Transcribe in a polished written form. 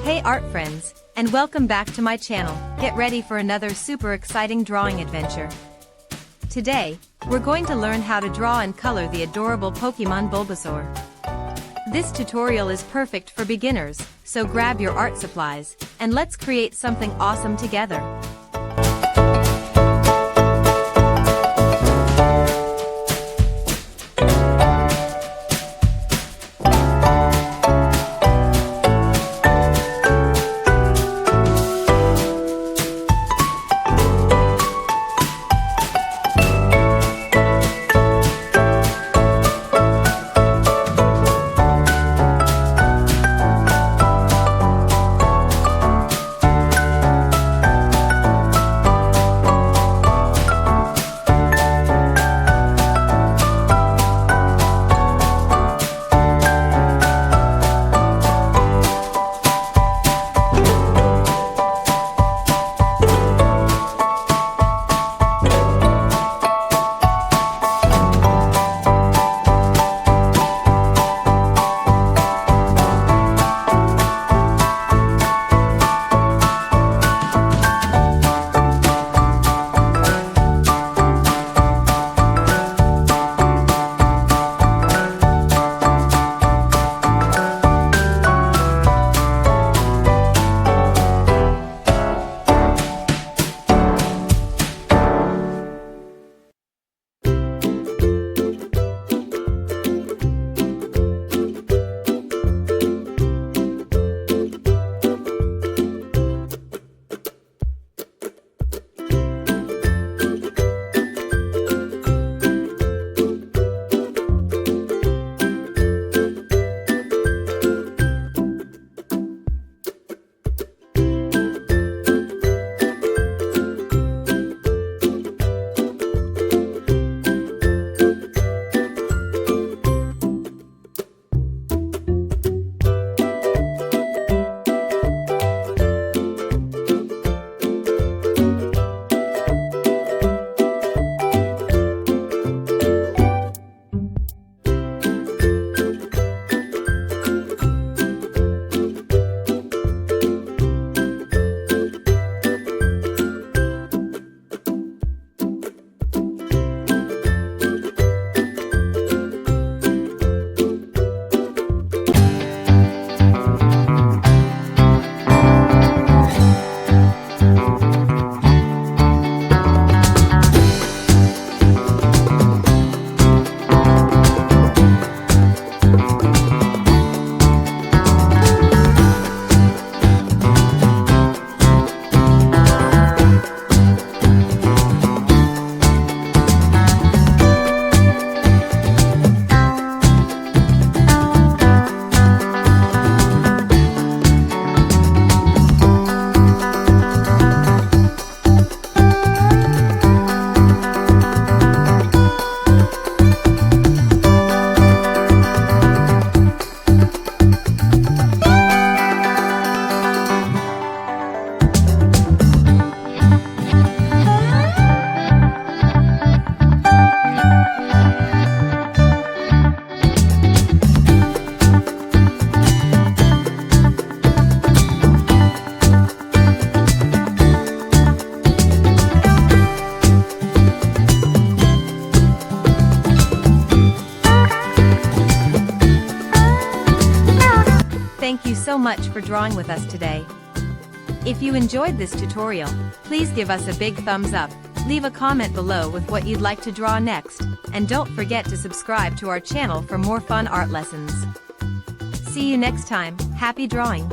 Hey art friends, and welcome back to my channel. Get ready for another super exciting drawing adventure. Today, we're going to learn how to draw and color the adorable Pokemon Bulbasaur. This tutorial is perfect for beginners, so grab your art supplies, and let's create something awesome together. Thank you so much for drawing with us today. If you enjoyed this tutorial, please give us a big thumbs up, leave a comment below with what you'd like to draw next, and don't forget to subscribe to our channel for more fun art lessons. See you next time, happy drawing!